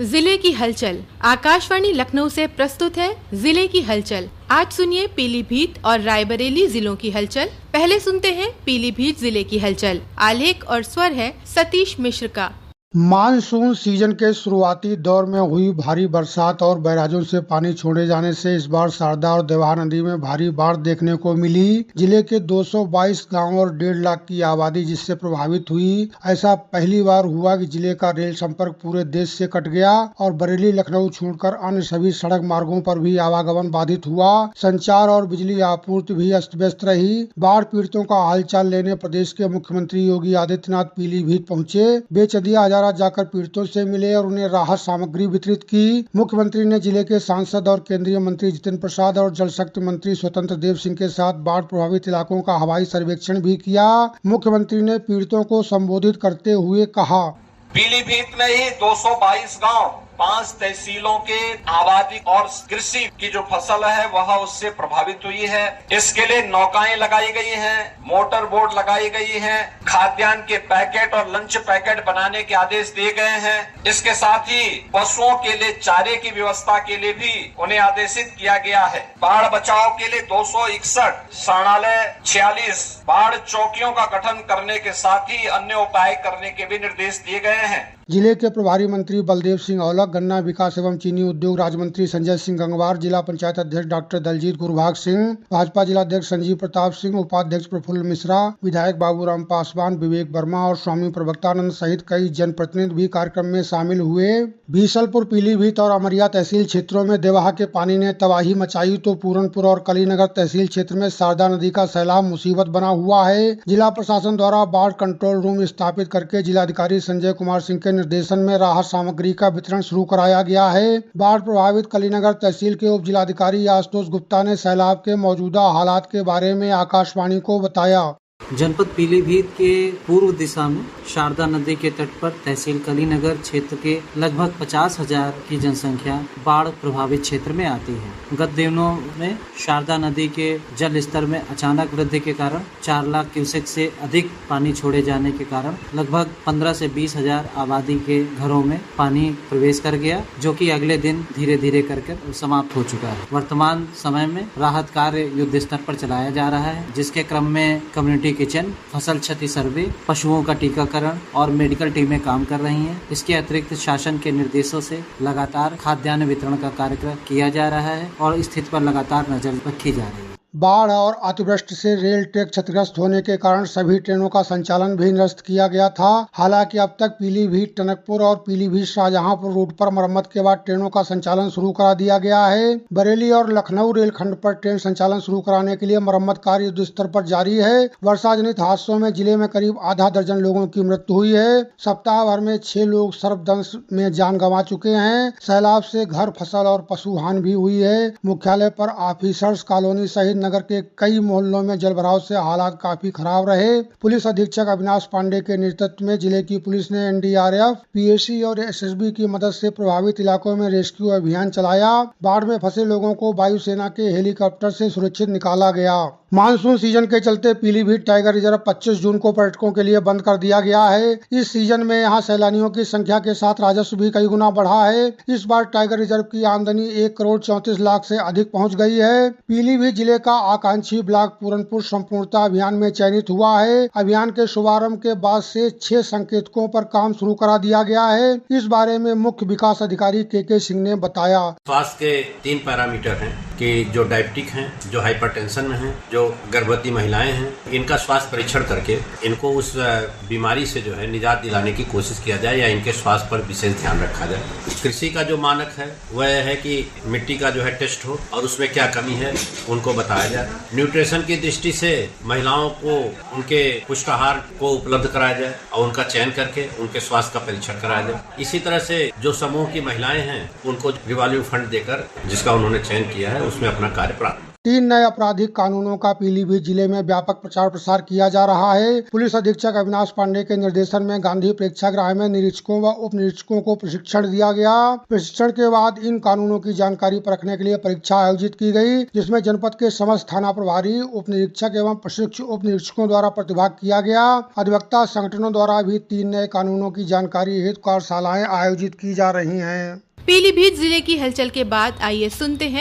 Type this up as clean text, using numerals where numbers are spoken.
जिले की हलचल। आकाशवाणी लखनऊ से प्रस्तुत है जिले की हलचल। आज सुनिए पीलीभीत और रायबरेली जिलों की हलचल। पहले सुनते हैं पीलीभीत जिले की हलचल। आलेख और स्वर है सतीश मिश्र का। मानसून सीजन के शुरुआती दौर में हुई भारी बरसात और बैराजों से पानी छोड़े जाने से इस बार शारदा और देवा नदी में भारी बाढ़ देखने को मिली। जिले के 222 गांव और 1.5 लाख की आबादी जिससे प्रभावित हुई। ऐसा पहली बार हुआ कि जिले का रेल संपर्क पूरे देश से कट गया और बरेली लखनऊ छोड़कर अन्य सभी सड़क मार्गों पर भी आवागमन बाधित हुआ। संचार और बिजली आपूर्ति भी अस्त व्यस्त रही। बाढ़ पीड़ितों का हालचाल लेने प्रदेश के मुख्यमंत्री योगी आदित्यनाथ पीलीभीत पहुँचे। बेचदिया जाकर पीड़ितों से मिले और उन्हें राहत सामग्री वितरित की। मुख्यमंत्री ने जिले के सांसद और केंद्रीय मंत्री जितेंद्र प्रसाद और जल शक्ति मंत्री स्वतंत्र देव सिंह के साथ बाढ़ प्रभावित इलाकों का हवाई सर्वेक्षण भी किया। मुख्यमंत्री ने पीड़ितों को संबोधित करते हुए कहा, पीलीभीत में ही 222 गांव, 5 तहसीलों के आबादी और कृषि की जो फसल है वह उससे प्रभावित हुई है। इसके लिए नौकाएं लगाई गई हैं, मोटर बोट लगाई गई हैं, खाद्यान्न के पैकेट और लंच पैकेट बनाने के आदेश दिए गए हैं। इसके साथ ही पशुओं के लिए चारे की व्यवस्था के लिए भी उन्हें आदेशित किया गया है। बाढ़ बचाव के लिए 261 शरणालय, 46 बाढ़ चौकियों का गठन करने के साथ ही अन्य उपाय करने के भी निर्देश दिए गए हैं। जिले के प्रभारी मंत्री बलदेव सिंह औलख, गन्ना विकास एवं चीनी उद्योग राज्य मंत्री संजय सिंह गंगवार, जिला पंचायत अध्यक्ष डॉक्टर दलजीत गुरभाग सिंह, भाजपा जिलाध्यक्ष संजीव प्रताप सिंह, उपाध्यक्ष प्रफुल्ल मिश्रा, विधायक बाबूराम पासवान, विवेक वर्मा और स्वामी प्रवक्तानंद सहित कई जनप्रतिनिधि भी कार्यक्रम में शामिल हुए। बीसलपुर, पीलीभीत और अमरिया तहसील क्षेत्रों में देवाहा के पानी ने तबाही मचाई तो पूरनपुर और कलीनगर तहसील क्षेत्र में शारदा नदी का सैलाब मुसीबत बना हुआ है। जिला प्रशासन द्वारा बाढ़ कंट्रोल रूम स्थापित करके जिलाधिकारी संजय कुमार सिंह के निर्देशन में राहत सामग्री का वितरण शुरू कराया गया है। बाढ़ प्रभावित कलीनगर तहसील के उप जिलाधिकारी आशुतोष गुप्ता ने सैलाब के मौजूदा हालात के बारे में आकाशवाणी को बताया। जनपद पीलीभीत के पूर्व दिशा में शारदा नदी के तट पर तहसील कलीनगर क्षेत्र के लगभग 50,000 की जनसंख्या बाढ़ प्रभावित क्षेत्र में आती है। गत दिनों में शारदा नदी के जल स्तर में अचानक वृद्धि के कारण 4 लाख क्यूसेक से अधिक पानी छोड़े जाने के कारण लगभग 15 से 20,000 आबादी के घरों में पानी प्रवेश कर गया, जो कि अगले दिन धीरे धीरे करके समाप्त हो चुका है। वर्तमान समय में राहत कार्य युद्ध स्तर पर चलाया जा रहा है, जिसके क्रम में कम्युनिटी किचन, फसल क्षति सर्वे, पशुओं का टीकाकरण और मेडिकल टीमें काम कर रही हैं। इसके अतिरिक्त शासन के निर्देशों से लगातार खाद्यान्न वितरण का कार्यक्रम किया जा रहा है और स्थिति पर लगातार नजर रखी जा रही है। बाढ़ और अतिवृष्टि से रेल ट्रैक क्षतिग्रस्त होने के कारण सभी ट्रेनों का संचालन भी निरस्त किया गया था। हालांकि अब तक पीलीभीत, टनकपुर और पीलीभीत शाहजहांपुर रूट पर मरम्मत के बाद ट्रेनों का संचालन शुरू करा दिया गया है। बरेली और लखनऊ रेलखंड पर ट्रेन संचालन शुरू कराने के लिए मरम्मत कार्य युद्ध स्तर पर जारी है। वर्षा जनित हादसों में जिले में करीब आधा दर्जन लोगों की मृत्यु हुई है। सप्ताह भर में 6 लोग सर्पदंश में जान गंवा चुके हैं। सैलाब से घर, फसल और पशु हानि भी हुई है। मुख्यालय पर ऑफिसर्स कॉलोनी सहित नगर के कई मोहल्लों में जलभराव से हालात काफी खराब रहे। पुलिस अधीक्षक अविनाश पांडे के नेतृत्व में जिले की पुलिस ने एनडीआरएफ, पीएसी और एसएसबी की मदद से प्रभावित इलाकों में रेस्क्यू अभियान चलाया। बाढ़ में फंसे लोगों को वायुसेना के हेलीकॉप्टर से सुरक्षित निकाला गया। मानसून सीजन के चलते पीलीभीत टाइगर रिजर्व 25 जून को पर्यटकों के लिए बंद कर दिया गया है। इस सीजन में यहां सैलानियों की संख्या के साथ राजस्व भी कई गुना बढ़ा है। इस बार टाइगर रिजर्व की आमदनी 1 करोड़ 34 लाख से अधिक पहुंच गई है। पीलीभीत जिले का आकांक्षी ब्लॉक पूरनपुर संपूर्णता अभियान में चयनित हुआ है। अभियान के शुभारंभ के बाद से 6 संकेतकों पर काम शुरू करा दिया गया है। इस बारे में मुख्य विकास अधिकारी के सिंह ने बताया। स्वास्थ्य के 3 पैरामीटर हैं कि जो डायबिटिक हैं, जो हाइपरटेंशन में हैं, जो गर्भवती महिलाएं हैं, इनका स्वास्थ्य परीक्षण करके इनको उस बीमारी से जो है निजात दिलाने की कोशिश किया जाए या इनके स्वास्थ्य पर विशेष ध्यान रखा जाए। कृषि का जो मानक है वह है कि मिट्टी का जो है टेस्ट हो और उसमें क्या कमी है उनको बताया जाए। न्यूट्रिशन की दृष्टि से महिलाओं को उनके पुष्ट आहार को उपलब्ध कराया जाए और उनका चयन करके उनके स्वास्थ्य का परीक्षण कराया जाए। इसी तरह से जो समूह की महिलाएं हैं उनको रिवॉल्विंग फंड देकर जिसका उन्होंने चयन किया है उसमें अपना कार्य प्रारंभ 3 नए आपराधिक कानूनों का पीलीभीत जिले में व्यापक प्रचार प्रसार किया जा रहा है। पुलिस अधीक्षक अविनाश पांडे के निर्देशन में गांधी प्रेक्षागृह में निरीक्षकों व उप निरीक्षकों को प्रशिक्षण दिया गया। प्रशिक्षण के बाद इन कानूनों की जानकारी परखने के लिए परीक्षा आयोजित की गई, जिसमें जनपद के समस्त थाना प्रभारी, उप निरीक्षक एवं प्रशिक्षु उप निरीक्षकों द्वारा प्रतिभाग किया गया। अधिवक्ता संगठनों द्वारा भी 3 नए कानूनों की जानकारी हेतु कार्यशालाएं आयोजित की जा रही हैं। पीलीभीत जिले की हलचल के बाद आइए सुनते हैं